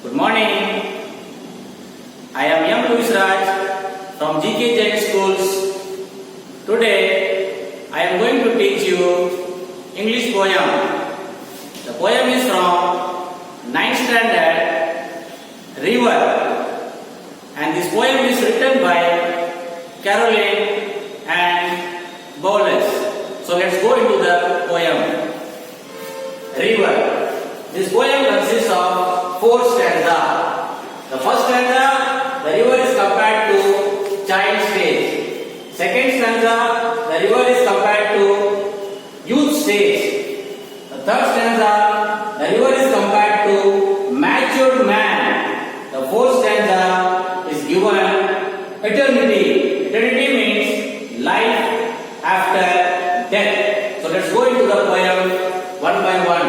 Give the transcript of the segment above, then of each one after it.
Good morning. I am Louis from G.k.Jain schools. Today I am going to teach you English poem. The poem is from 9th standard, River, and this poem is written by Caroline and Bowles. So let's go into the poem. River. This poem consists of 4 stanzas. The first stanza, the river is compared to child stage. Second stanza, the river is compared to youth stage. The third stanza, the river is compared to matured man. The fourth stanza is given eternity. Eternity means life after death. So let's go into the poem one by one.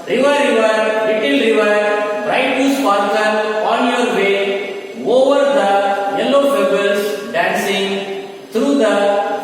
River, river, little river, bright you sparkle on your way over the yellow pebbles dancing through the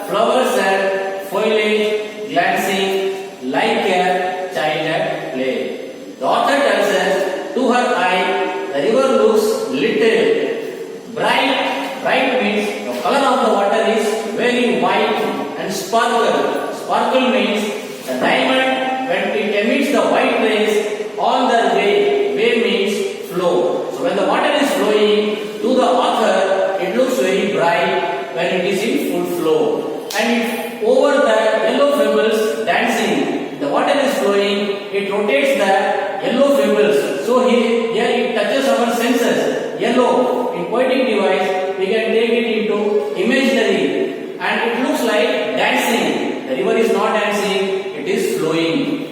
flowers and foliage glancing like a child at play. The author tells us, to her eye, the river looks little. Bright, bright means the color of the water is very white and sparkle. Sparkle means the diamond when it emits the white rays on the way. Way means flow. So when the water is flowing to the author, it looks very bright when it is in full flow. And over the yellow pebbles dancing, the water is flowing, it rotates the yellow pebbles. So here it touches our senses. Yellow, in poetic device, we can take it into imaginary, and it looks like dancing. The river is not dancing, it is flowing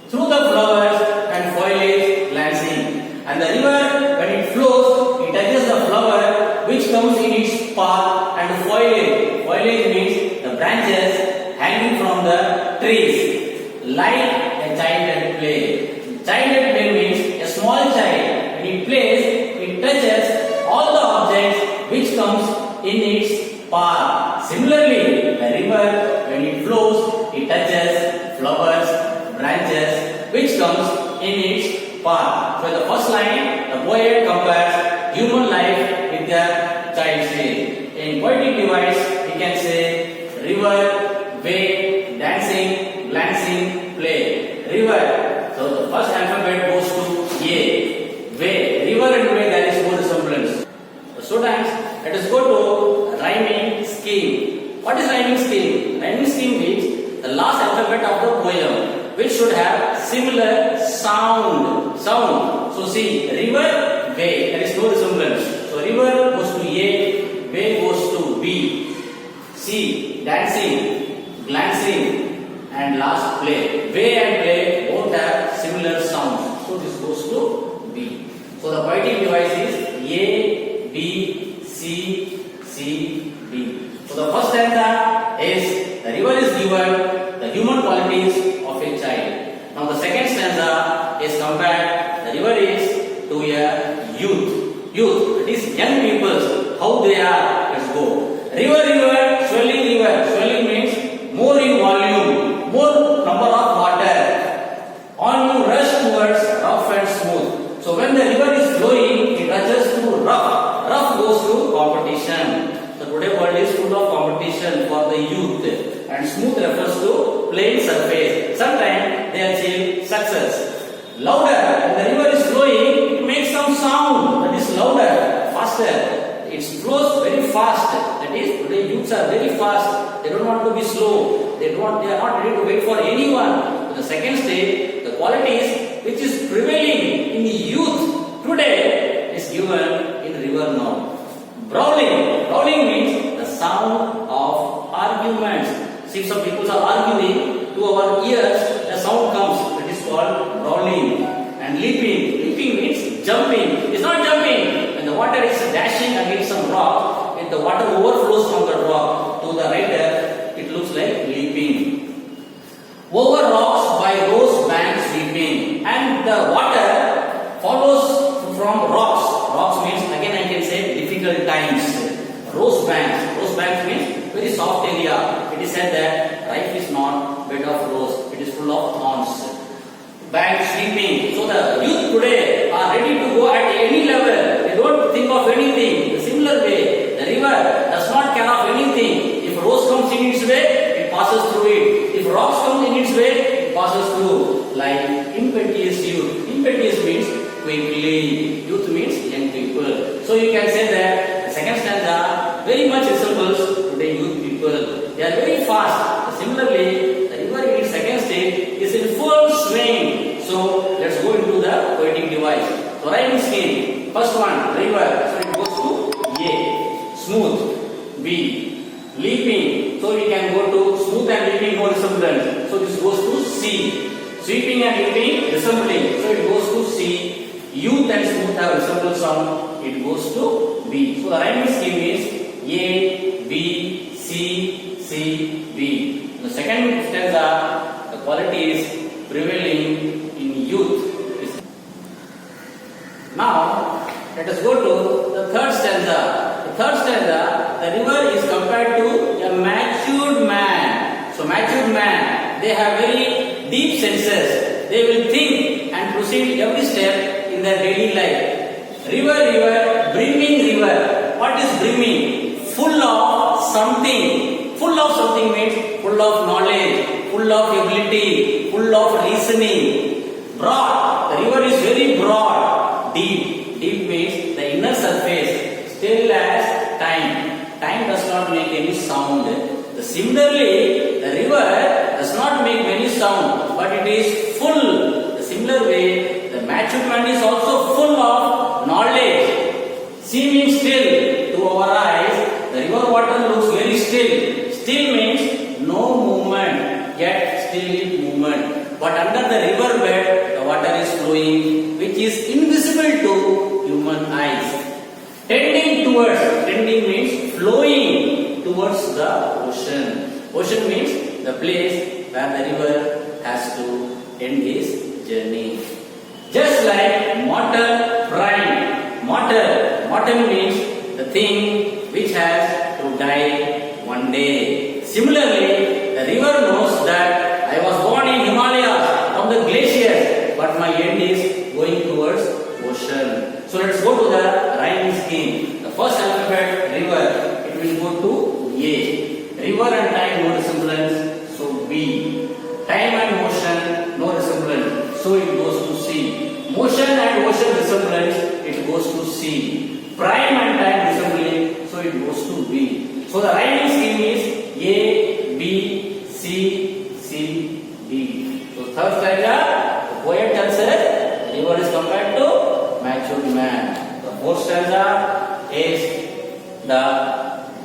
through the flowers and foliage glancing. And the river, when it flows, it touches the flower which comes in its path, and foliage. Foliage means the branches hanging from the trees, like a child at play. Child at play means a small child. When it plays, it touches all the objects which comes in its path. Similarly, the river, when it flows, it touches flowers, branches which comes in its path. So in the first line, the poet compares human life with the child stage. In poetic device, we can say river, way, dancing, glancing, play. River. So the first alphabet goes to A. Way. River and way, there is no resemblance. Students, let us go to rhyming scheme. What is rhyming scheme? Rhyming scheme means the last alphabet of the poem, which should have similar sound. So see, river, way, there is no resemblance. So river goes to A, way goes to B. C, dancing, glancing, and last play. Way and play both have similar sounds. So this goes to B. So the poetic device is A, B, C, C, B. So the first stanza is the river is given the human qualities of a child. Now the second stanza is compared, the river is to a youth. Youth, that is young people, how they are. Let's go. River, river, swelling river. Swelling means more in volume, more number of water. On you rush towards rough and smooth. So when the river is flowing, it rushes to rough. Rough goes to competition. So today world is full of competition for the youth, and smooth refers to plain surface. Sometimes they achieve success. Louder, when the river is flowing, it makes some sound that is louder, faster. It flows very fast. That is, today youths are very fast. They don't want to be slow. They are not ready to wait for anyone. So the second stage, the qualities which is prevailing in the youth today is given in river now. Brawling. Brawling means the sound of arguments. See, some people are arguing, to our ears the sound comes. That is called brawling. And leaping. Leaping means jumping. It's not jumping. When the water is dashing against some rock, if the water overflows from the rock to the rider, it looks like leaping. Over rocks by rose banks sweeping. And the water follows from rocks. Rocks means, again I can say, difficult times. Rose banks. Rose banks means very soft area. It is said that life is not bed of rose. It is full of thorns. Bank sweeping. So the youth today are ready to go at quickly. Youth means young people. So you can say that the second stanza very much resembles to the youth people. They are very fast. Similarly, the river in its second stage is in full swing. So let's go into the poetic device. So rhyming scheme. First one, river. So it goes to A. Smooth. B. Leaping. So we can go to smooth and leaping, no resemblance. So this goes to C. Sweeping and leaping, resembling. So it goes to C. Youth and smooth have resemblance on. It goes to B. So the rhyming scheme is A, B, C, C, B. The second stanza, the quality is prevailing in youth. Now, let us go to the third stanza. The third stanza, the river is compared to a matured man. So matured man, they have very deep senses. They will think and proceed every step in their daily life. River, river, brimming river. What is brimming? Full of something. Full of something means full of knowledge, full of ability, full of reasoning. Broad. The river is very broad. Deep. Deep means the inner surface. Still as time. Time does not make any sound. Similarly, the river does not make any sound, but it is full. The similar way, the matured man is also full of knowledge. Seeming still to our eyes, the river water looks very still. Still means no movement, yet still is movement. But under the river bed, the water is flowing, which is invisible to human eyes. Tending means flowing towards the ocean. Ocean means the place where the river has to end his journey. Just like mortal prime. Mortal means the thing which has to die one day. Similarly, the river knows that I was born in Himalayas from the glaciers, but my end is going towards ocean. So let's go to the rhyming scheme. The first alphabet, river, it will go to A. River and time, no resemblance. So B. Time and motion, no resemblance. So it goes to C. Motion and ocean resemblance, it goes to C. Prime and time resembling, so it goes to B. So the rhyming scheme is A, B, C, C, B. So third stanza, the poet tells us river is compared to matured man. The fourth stanza is the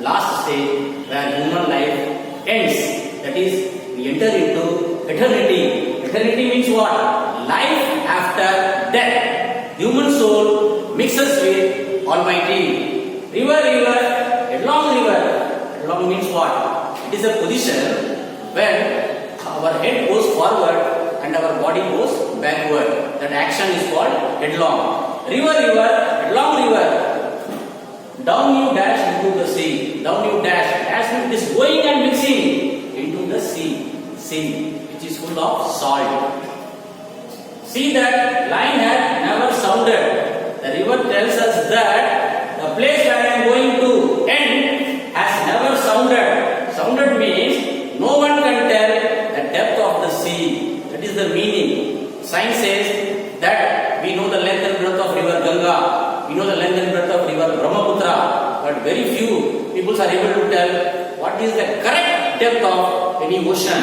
last stage where human life ends. That is, we enter into eternity. Eternity means what? Life after death. Human soul mixes with Almighty. River, river, headlong river. Headlong means what? It is a position when our head goes forward and our body goes backward. That action is called headlong. River, river, headlong river. Down you dash into the sea. Down you dash. Dash means going and mixing into the sea. Sea, which is full of salt. See that line has never sounded. The river tells us that the place where I am going to end has never sounded. Sounded means no one can tell the depth of the sea. That is the meaning. Science says that we know the length and breadth of river Ganga. We know the length and breadth of river Brahmaputra. But very few people are able to tell what is the correct depth of any ocean.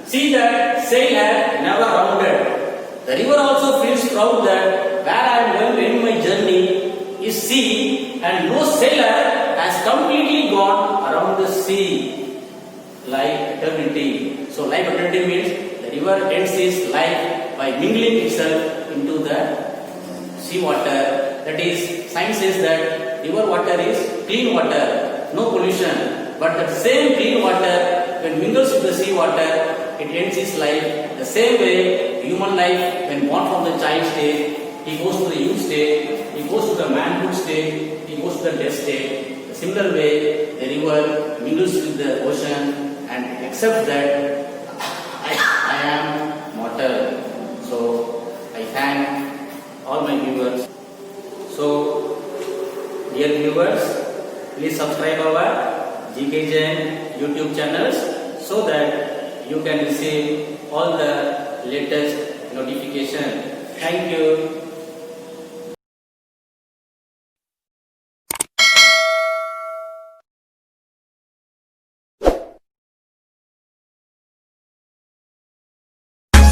See that sail has never rounded. The river also feels proud that where I am going to end my journey is sea, and no sailor has completely gone around the sea like eternity. So life eternity means the river ends its life by mingling itself into the sea water. That is, science says that river water is clean water, no pollution. But that same clean water, when mingles with the sea water, it ends its life. The same way, human life, when born from the child state, he goes to the youth state, he goes to the manhood state, he goes to the death state. The similar way, the river mingles with the ocean and accepts that I am mortal. So, I thank all my viewers. So, dear viewers, please subscribe our G.k.Jain YouTube channels so that you can receive all the latest notification. Thank you.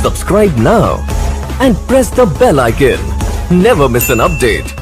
Subscribe now and press the bell icon. Never miss an update.